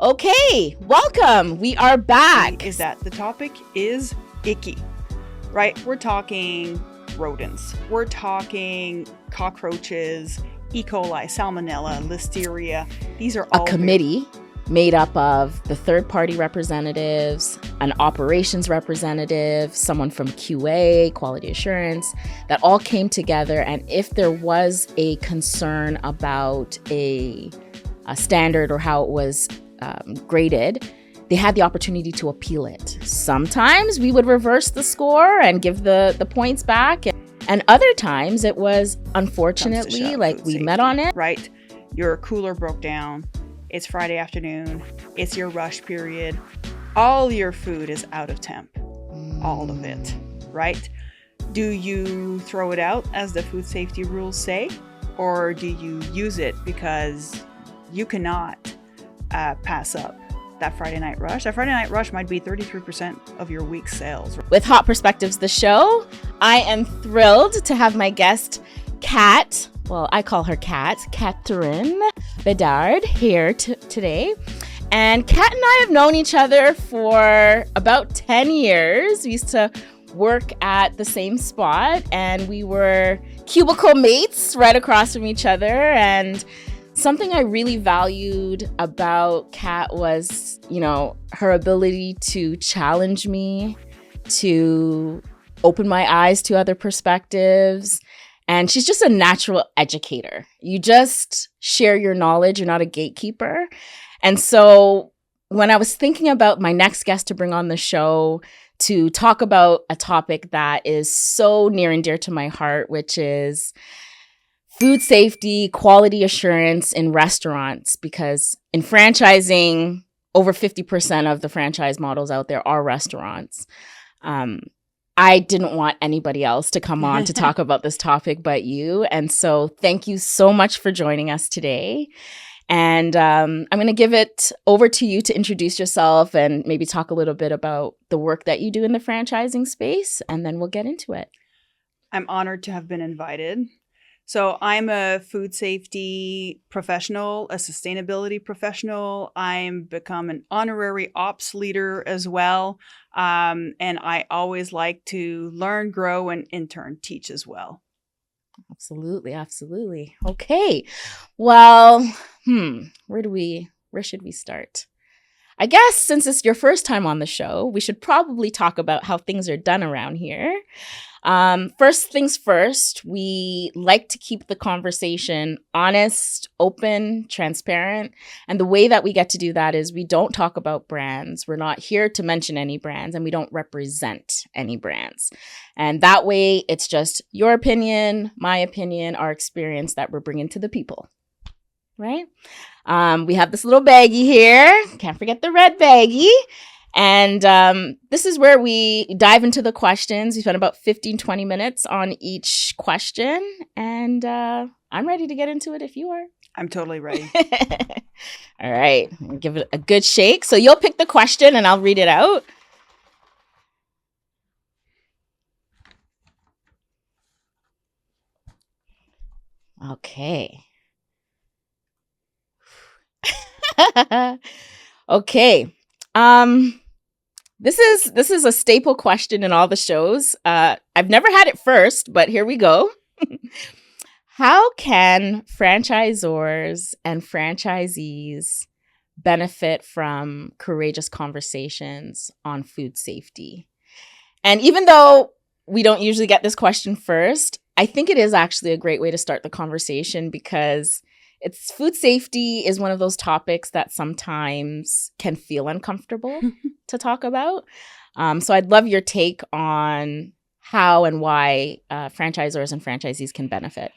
Okay, welcome. We are back. Is that the topic is icky, right? We're talking rodents. We're talking cockroaches, E. coli, salmonella, listeria. These are all a committee made up of the third-party representatives, an operations representative, someone from QA, quality assurance, that all came together. And if there was a concern about a standard or how it was graded, they had the opportunity to appeal it. Sometimes we would reverse the score and give the points back. And other times it was, unfortunately, like we met on it. Right? Your cooler broke down. It's Friday afternoon. It's your rush period. All your food is out of temp. All of it, right? Do you throw it out as the food safety rules say? Or do you use it because you cannot pass up that Friday night rush? That Friday night rush might be 33% of your week's sales. With Hot Perspectives, the show, I am thrilled to have my guest, Kat. Well, I call her Kat, Catherine Bedard, here today. And Kat and I have known each other for about 10 years. We used to work at the same spot, and we were cubicle mates right across from each other. And something I really valued about Kat was, her ability to challenge me, to open my eyes to other perspectives. And she's just a natural educator. You just share your knowledge. You're not a gatekeeper. And so when I was thinking about my next guest to bring on the show to talk about a topic that is so near and dear to my heart, which is food safety, quality assurance in restaurants, because in franchising, over 50% of the franchise models out there are restaurants. I didn't want anybody else to come on to talk about this topic but you. And so thank you so much for joining us today. And I'm going to give it over to you to introduce yourself and maybe talk a little bit about the work that you do in the franchising space, and then we'll get into it. I'm honored to have been invited. So I'm a food safety professional, a sustainability professional. I'm become an honorary ops leader as well. And I always like to learn, grow, and in turn teach as well. Absolutely. Okay. Well, where should we start? I guess since it's your first time on the show, we should probably talk about how things are done around here. First things first, we like to keep the conversation honest, open, transparent. And the way that we get to do that is we don't talk about brands. We're not here to mention any brands, and we don't represent any brands. And that way, it's just your opinion, my opinion, our experience that we're bringing to the people. Right? We have this little baggie here. Can't forget the red baggie. And this is where we dive into the questions. We spent about 15-20 minutes on each question. And I'm ready to get into it if you are. I'm totally ready. All right. Give it a good shake. So you'll pick the question and I'll read it out. Okay. Okay. This is a staple question in all the shows. I've never had it first, but here we go. How can franchisors and franchisees benefit from courageous conversations on food safety? And even though we don't usually get this question first, I think it is actually a great way to start the conversation, because food safety is one of those topics that sometimes can feel uncomfortable to talk about. So I'd love your take on how and why franchisors and franchisees can benefit.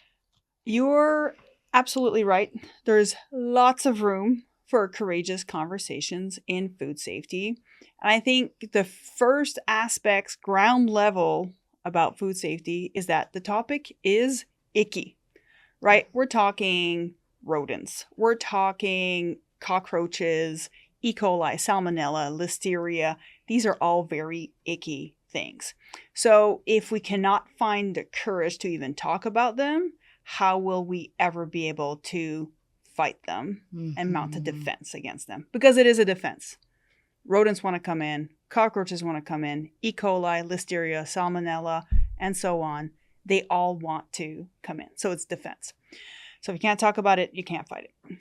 You're absolutely right. There's lots of room for courageous conversations in food safety. And I think the first aspects, ground level about food safety, is that the topic is icky, right? We're talking rodents. We're talking cockroaches, E. coli, salmonella, listeria. These are all very icky things. So if we cannot find the courage to even talk about them, how will we ever be able to fight them and mount a defense against them, because it is a defense. Rodents want to come in, cockroaches want to come in, E. coli, listeria, salmonella, and so on. They all want to come in. So it's defense. So if you can't talk about it, you can't fight it.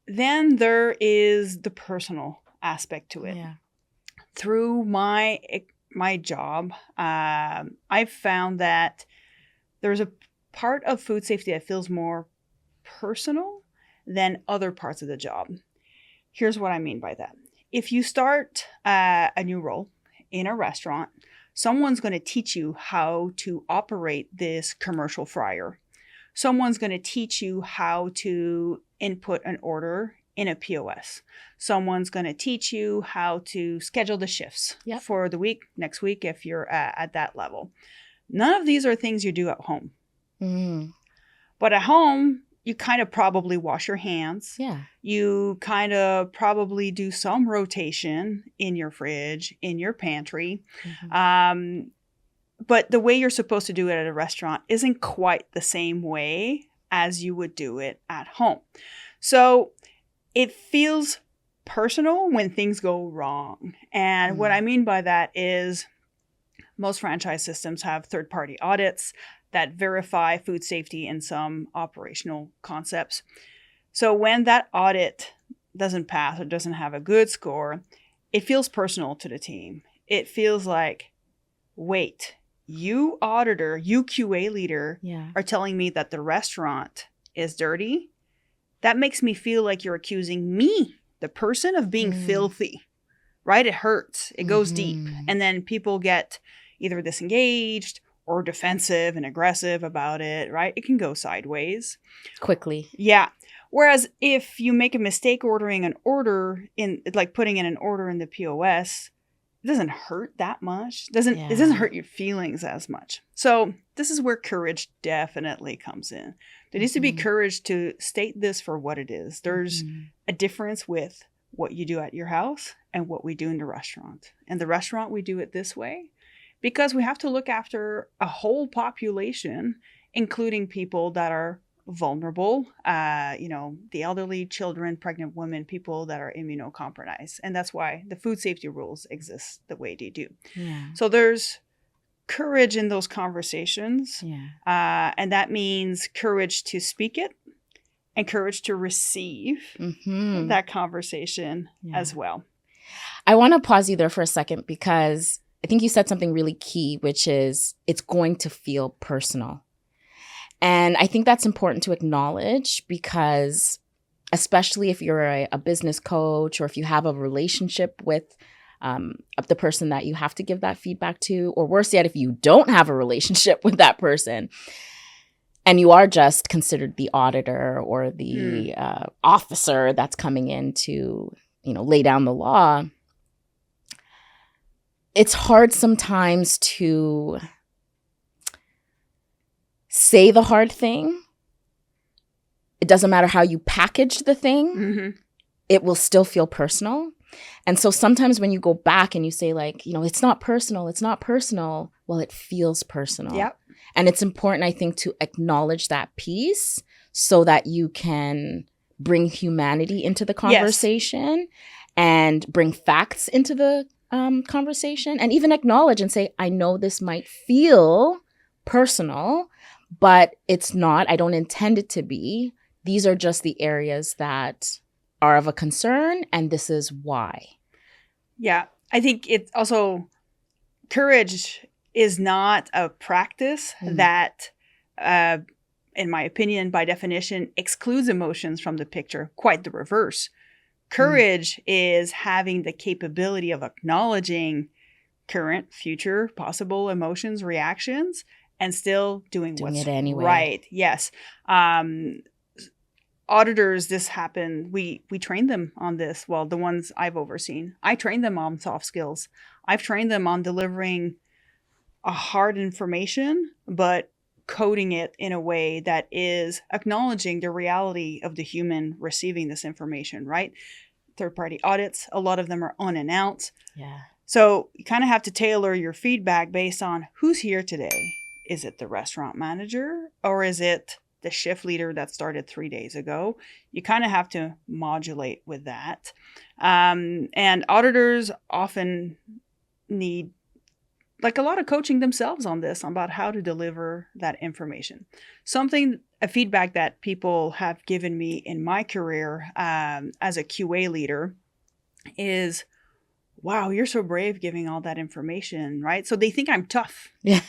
Then there is the personal aspect to it. Yeah. Through my job, I've found that there's a part of food safety that feels more personal than other parts of the job. Here's what I mean by that. If you start a new role in a restaurant, someone's going to teach you how to operate this commercial fryer. Someone's going to teach you how to input an order in a POS. Someone's going to teach you how to schedule the shifts for the week, next week, if you're at that level. None of these are things you do at home. But at home, you kind of probably wash your hands. Yeah. You kind of probably do some rotation in your fridge, in your pantry. But the way you're supposed to do it at a restaurant isn't quite the same way as you would do it at home. So it feels personal when things go wrong. And what I mean by that is most franchise systems have third-party audits that verify food safety and some operational concepts. So when that audit doesn't pass or doesn't have a good score, it feels personal to the team. It feels like, wait, you auditor, you QA leader are telling me that the restaurant is dirty? That makes me feel like you're accusing me, the person, of being filthy, right? It hurts. It goes deep. And then people get either disengaged or defensive and aggressive about it, right? It can go sideways. Quickly. Yeah. Whereas if you make a mistake ordering an order like putting in an order in the POS, it doesn't hurt that much. It doesn't hurt your feelings as much. So this is where courage definitely comes in. There needs to be courage to state this for what it is. There's a difference with what you do at your house and what we do in the restaurant. In the restaurant, we do it this way because we have to look after a whole population, including people that are vulnerable, the elderly, children, pregnant women, people that are immunocompromised. And that's why the food safety rules exist the way they do. Yeah. So there's courage in those conversations. Yeah. And that means courage to speak it and courage to receive that conversation as well. I want to pause you there for a second because I think you said something really key, which is it's going to feel personal. And I think that's important to acknowledge because especially if you're a business coach or if you have a relationship with the person that you have to give that feedback to, or worse yet, if you don't have a relationship with that person and you are just considered the auditor or the officer that's coming in to, lay down the law, it's hard sometimes to say the hard thing. It doesn't matter how you package the thing. It will still feel personal. And so sometimes when you go back and you say it's not personal. Well, it feels personal. Yep. And it's important, I think, to acknowledge that piece so that you can bring humanity into the conversation and bring facts into the conversation and even acknowledge and say, I know this might feel personal, but it's not. I don't intend it to be. These are just the areas that are of a concern, and this is why. Yeah, I think it's also courage is not a practice that, in my opinion, by definition, excludes emotions from the picture. Quite the reverse. Courage is having the capability of acknowledging current, future, possible emotions, reactions, and still doing what's it anyway. Right. Yes. Auditors, this happened. We trained them on this. Well, the ones I've overseen, I trained them on soft skills. I've trained them on delivering a hard information, but coding it in a way that is acknowledging the reality of the human receiving this information, right? Third-party audits, a lot of them are unannounced. Yeah. So you kind of have to tailor your feedback based on who's here today. Is it the restaurant manager or is it the shift leader that started 3 days ago. You kind of have to modulate with that. And auditors often need like a lot of coaching themselves on this, about how to deliver that information. A feedback that people have given me in my career as a QA leader is, wow, you're so brave giving all that information, right? So they think I'm tough. Yeah.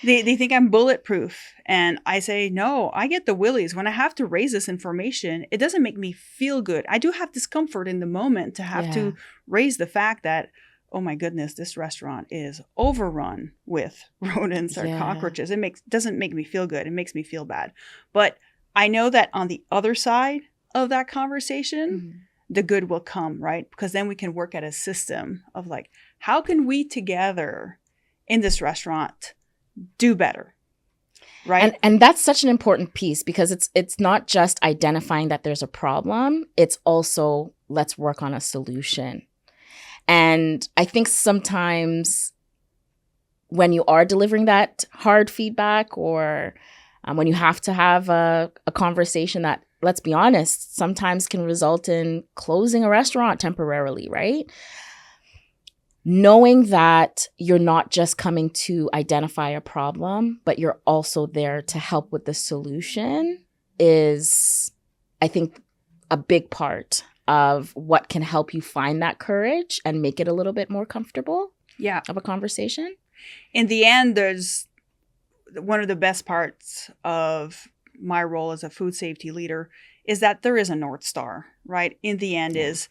They think I'm bulletproof. And I say, no, I get the willies. When I have to raise this information, it doesn't make me feel good. I do have discomfort in the moment to have to raise the fact that, oh my goodness, this restaurant is overrun with rodents or cockroaches. It doesn't make me feel good. It makes me feel bad. But I know that on the other side of that conversation, the good will come, right? Because then we can work at a system of like, how can we together in this restaurant do better? Right. And that's such an important piece, because it's not just identifying that there's a problem. It's also, let's work on a solution. And I think sometimes when you are delivering that hard feedback, or when you have to have a conversation that, let's be honest, sometimes can result in closing a restaurant temporarily, right? Knowing that you're not just coming to identify a problem, but you're also there to help with the solution is, I think, a big part of what can help you find that courage and make it a little bit more comfortable of a conversation. In the end, there's one of the best parts of my role as a food safety leader is that there is a North Star, right? In the end is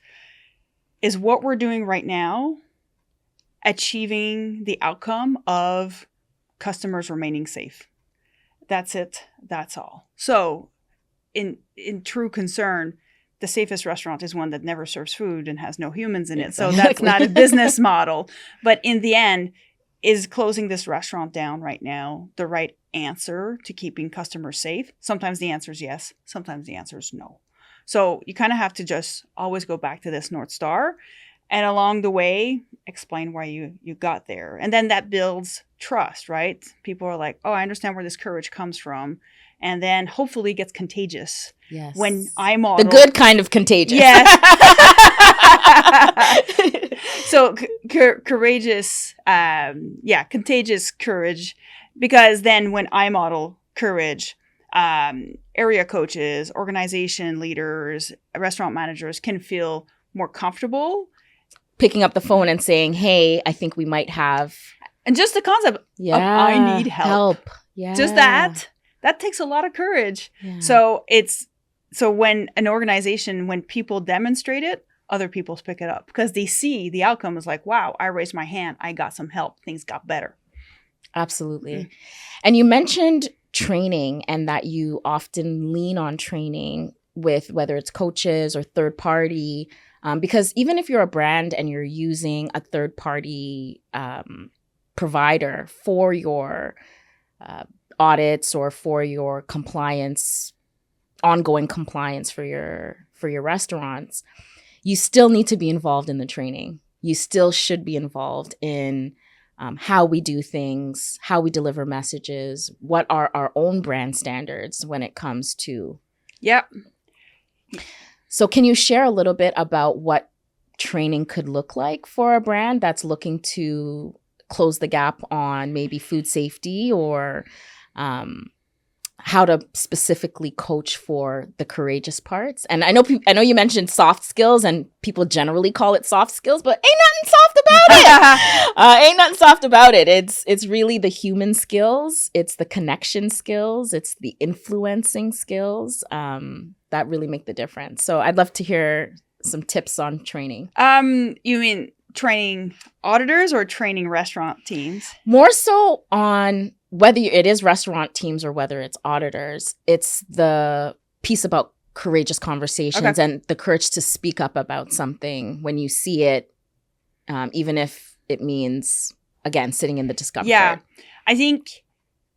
what we're doing right now achieving the outcome of customers remaining safe. That's it. That's all. So in true concern, the safest restaurant is one that never serves food and has no humans in it. So that's not a business model. But in the end, is closing this restaurant down right now the right answer to keeping customers safe? Sometimes the answer is yes. Sometimes the answer is no. So you kind of have to just always go back to this North Star, and along the way, explain why you got there. And then that builds trust, right? People are like, oh, I understand where this courage comes from. And then hopefully it gets contagious. Yes. When I model. The good kind of contagious. Yes. So courageous, contagious courage. Because then when I model courage, area coaches, organization leaders, restaurant managers can feel more comfortable picking up the phone and saying, hey, I think we might have. And just the concept of I need help. Yeah. Just that takes a lot of courage. Yeah. So when an organization, when people demonstrate it, other people pick it up because they see the outcome is like, wow, I raised my hand. I got some help. Things got better. Absolutely. Mm-hmm. And you mentioned training, and that you often lean on training with whether it's coaches or third party. Because even if you're a brand and you're using a third party provider for your audits or for your compliance, ongoing compliance for your restaurants, you still need to be involved in the training. You still should be involved in how we do things, how we deliver messages, what are our own brand standards when it comes to. Yep. So can you share a little bit about what training could look like for a brand that's looking to close the gap on maybe food safety, or how to specifically coach for the courageous parts? And I know you mentioned soft skills, and people generally call it soft skills, but ain't nothing soft about it. Ain't nothing soft about it. It's really the human skills. It's the connection skills. It's the influencing skills that really make the difference. So I'd love to hear some tips on training. You mean training auditors or training restaurant teams? More so on whether it is restaurant teams or whether it's auditors. It's the piece about courageous conversations and the courage to speak up about something when you see it, even if it means, again, sitting in the discomfort. Yeah, I think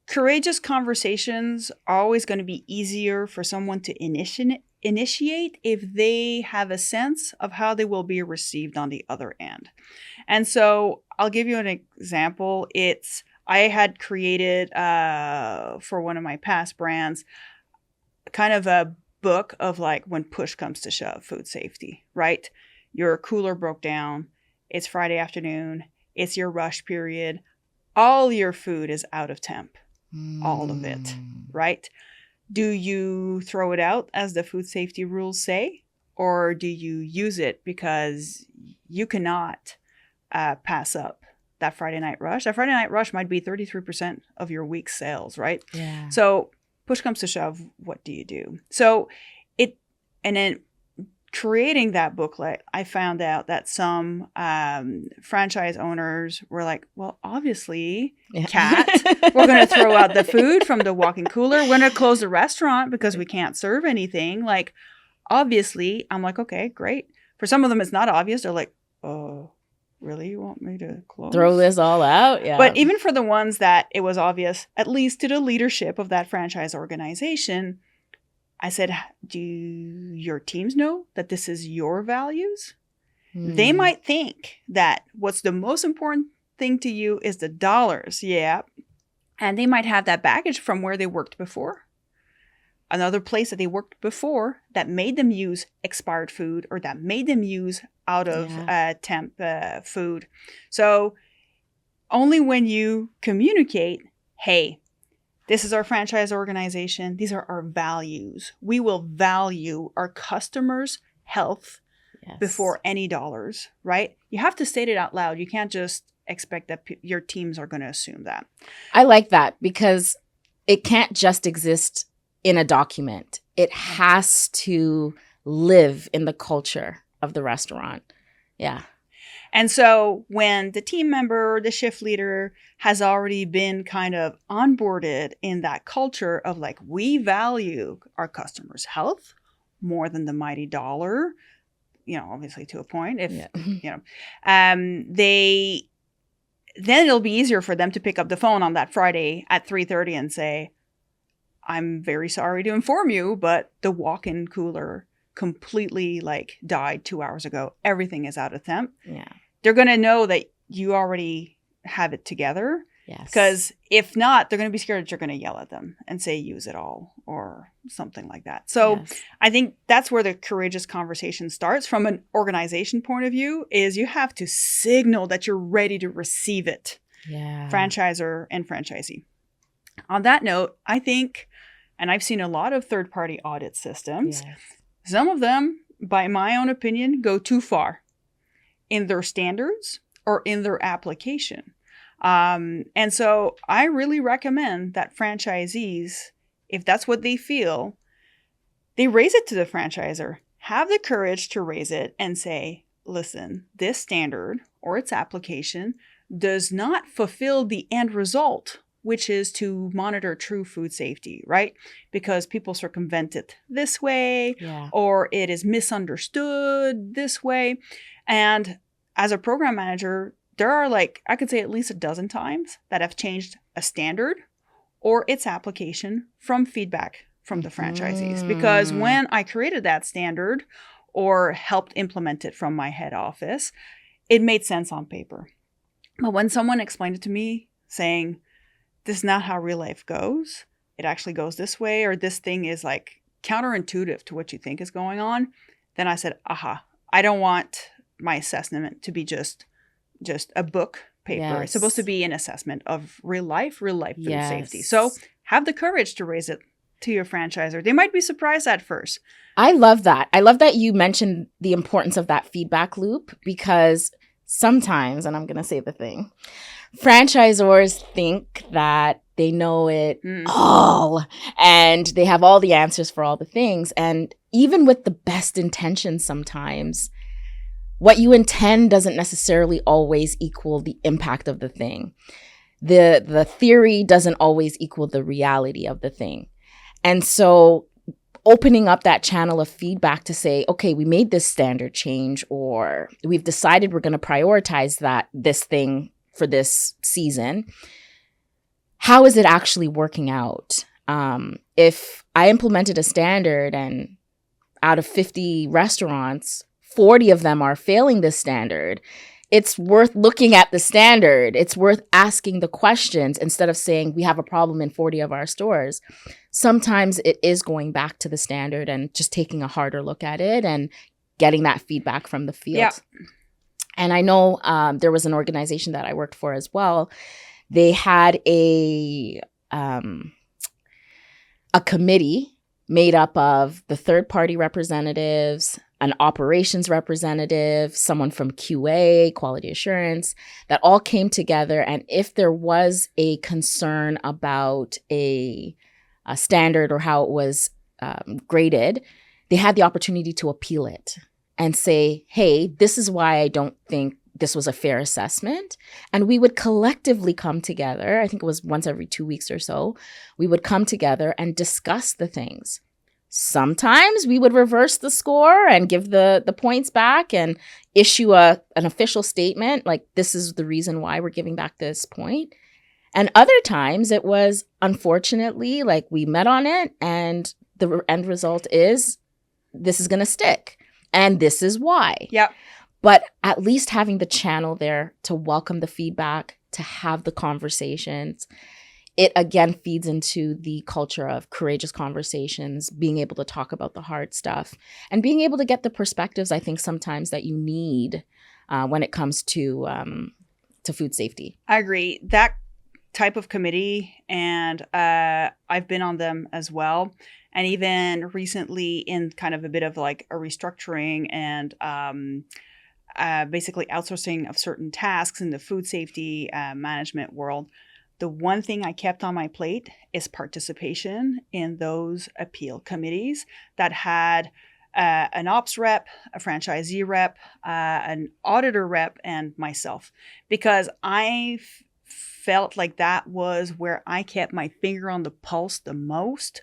courageous conversations are always going to be easier for someone to initiate if they have a sense of how they will be received on the other end. And so I'll give you an example. I had created for one of my past brands kind of a book of like when push comes to shove, food safety, right? Your cooler broke down. It's Friday afternoon. It's your rush period. All your food is out of temp. All of it, right? Do you throw it out as the food safety rules say? Or do you use it because you cannot pass up that Friday night rush? That Friday night rush might be 33% of your week's sales, right? Yeah. So push comes to shove, what do you do? So and then creating that booklet, I found out that some franchise owners were like, well, obviously, Kat, we're going to throw out the food from the walk-in cooler. We're going to close the restaurant because we can't serve anything. Like, obviously, I'm like, okay, great. For some of them, it's not obvious. They're like, oh, really? You want me to close? Throw this all out? Yeah. But even for the ones that it was obvious, at least to the leadership of that franchise organization, I said, do your teams know that this is your values? They might think that what's the most important thing to you is the dollars. Yeah. And they might have that baggage from where they worked before. Another place that they worked before that made them use expired food or that made them use out of temp food. So only when you communicate, hey, this is our franchise organization. These are our values. We will value our customers' health before any dollars, right? You have to state it out loud. You can't just expect that your teams are going to assume that. I like that because it can't just exist in a document. It has to live in the culture of the restaurant. Yeah. And so when the team member, the shift leader has already been kind of onboarded in that culture of like, we value our customers' health more than the mighty dollar, obviously to a point, then it'll be easier for them to pick up the phone on that Friday at 3:30 and say, I'm very sorry to inform you, but the walk-in cooler completely died 2 hours ago. Everything is out of temp. Yeah. They're going to know that you already have it together. Yes. Because if not, they're going to be scared that you're going to yell at them and say, use it all or something like that. So I think that's where the courageous conversation starts from an organization point of view is you have to signal that you're ready to receive it. Yeah. Franchisor and franchisee. On that note, I think, and I've seen a lot of third-party audit systems. Yes. Some of them, by my own opinion, go too far in their standards or in their application. And so I really recommend that franchisees, if that's what they feel, they raise it to the franchisor. Have the courage to raise it and say, listen, this standard or its application does not fulfill the end result, which is to monitor true food safety, right? Because people circumvent it this way, or it is misunderstood this way. And as a program manager, there are I could say at least a dozen times that I've changed a standard or its application from feedback from the franchisees. Because when I created that standard or helped implement it from my head office, it made sense on paper. But when someone explained it to me saying, this is not how real life goes, it actually goes this way, or this thing is counterintuitive to what you think is going on, then I said, aha, I don't want my assessment to be just a book paper. Yes. It's supposed to be an assessment of real life food safety. So have the courage to raise it to your franchisor. They might be surprised at first. I love that. I love that you mentioned the importance of that feedback loop because sometimes, and I'm going to say the thing, franchisors think that they know it all and they have all the answers for all the things. And even with the best intentions sometimes, what you intend doesn't necessarily always equal the impact of the thing. The theory doesn't always equal the reality of the thing. And so opening up that channel of feedback to say, okay, we made this standard change, or we've decided we're going to prioritize this thing for this season. How is it actually working out? If I implemented a standard and out of 50 restaurants, 40 of them are failing this standard, it's worth looking at the standard. It's worth asking the questions instead of saying we have a problem in 40 of our stores. Sometimes it is going back to the standard and just taking a harder look at it and getting that feedback from the field. Yeah. And I know there was an organization that I worked for as well. They had a committee made up of the third-party representatives, an operations representative, someone from QA, quality assurance, that all came together. And if there was a concern about a standard or how it was graded, they had the opportunity to appeal it and say, hey, this is why I don't think this was a fair assessment. And we would collectively come together. I think it was once every 2 weeks or so. We would come together and discuss the things. Sometimes we would reverse the score and give the points back and issue an official statement like, this is the reason why we're giving back this point. And other times it was, unfortunately, like we met on it and the end result is this is going to stick. And this is why. Yep. But at least having the channel there to welcome the feedback, to have the conversations, it again feeds into the culture of courageous conversations, being able to talk about the hard stuff and being able to get the perspectives, I think, sometimes that you need when it comes to food safety. I agree. That type of committee, and I've been on them as well. And even recently in kind of a bit of like a restructuring and basically outsourcing of certain tasks in the food safety management world, the one thing I kept on my plate is participation in those appeal committees that had an ops rep, a franchisee rep, an auditor rep, and myself, because I felt like that was where I kept my finger on the pulse the most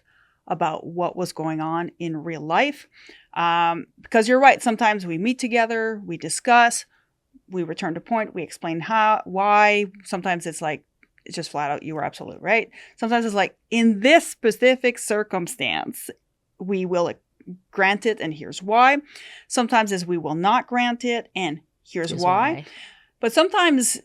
about what was going on in real life. Because you're right, sometimes we meet together, we discuss, we return to point, we explain why. Sometimes it's like, it's just flat out, you were absolutely right. Sometimes it's like, in this specific circumstance, we will grant it and here's why. Sometimes it's we will not grant it and here's why. But sometimes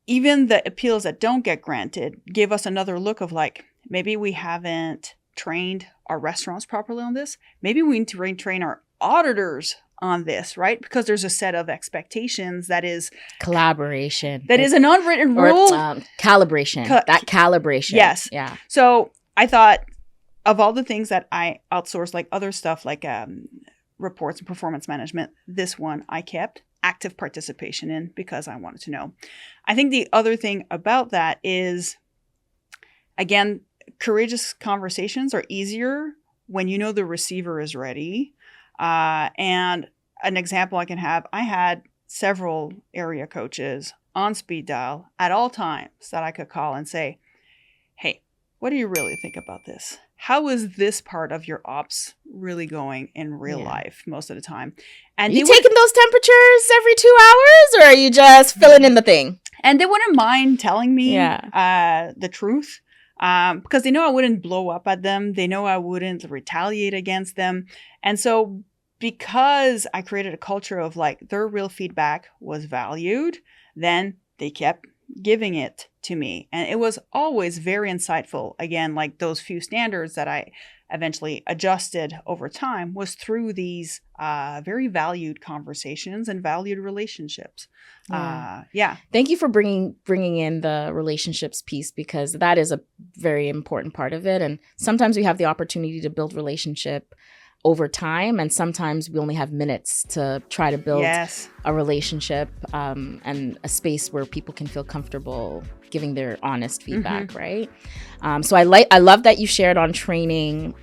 even the appeals that don't get granted give us another look of like, maybe we haven't trained our restaurants properly on this. Maybe we need to retrain our auditors on this, right? Because there's a set of expectations that is collaboration. That is an unwritten rule. Calibration. That calibration. Yes. Yeah. So I thought of all the things that I outsourced, like other stuff like reports and performance management, this one I kept active participation in because I wanted to know. I think the other thing about that is, again, courageous conversations are easier when you know the receiver is ready. And an example I can have, I had several area coaches on speed dial at all times that I could call and say, hey, what do you really think about this? How is this part of your ops really going in real life most of the time? And you taking those temperatures every 2 hours, or are you just filling in the thing? And they wouldn't mind telling me the truth. Because they know I wouldn't blow up at them. They know I wouldn't retaliate against them. And so because I created a culture of like their real feedback was valued, then they kept giving it to me. And it was always very insightful. Again, like those few standards that I eventually adjusted over time was through these very valued conversations and valued relationships. Yeah. Thank you for bringing in the relationships piece, because that is a very important part of it. And sometimes we have the opportunity to build relationship over time, and sometimes we only have minutes to try to build a relationship and a space where people can feel comfortable giving their honest feedback, right? So I love that you shared on training,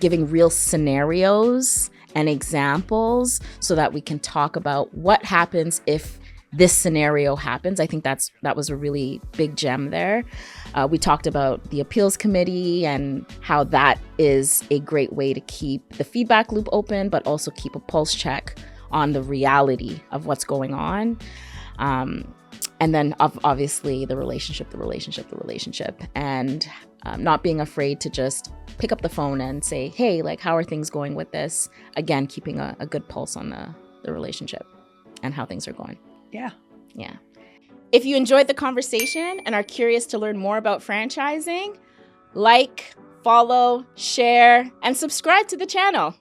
giving real scenarios and examples so that we can talk about what happens if this scenario happens. I think that was a really big gem there. We talked about the appeals committee and how that is a great way to keep the feedback loop open, but also keep a pulse check on the reality of what's going on. And then obviously the relationship, and not being afraid to just pick up the phone and say, hey, like, how are things going with this? Again, keeping a good pulse on the relationship. and how things are going. Yeah. Yeah. If you enjoyed the conversation and are curious to learn more about franchising, like, follow, share, and subscribe to the channel.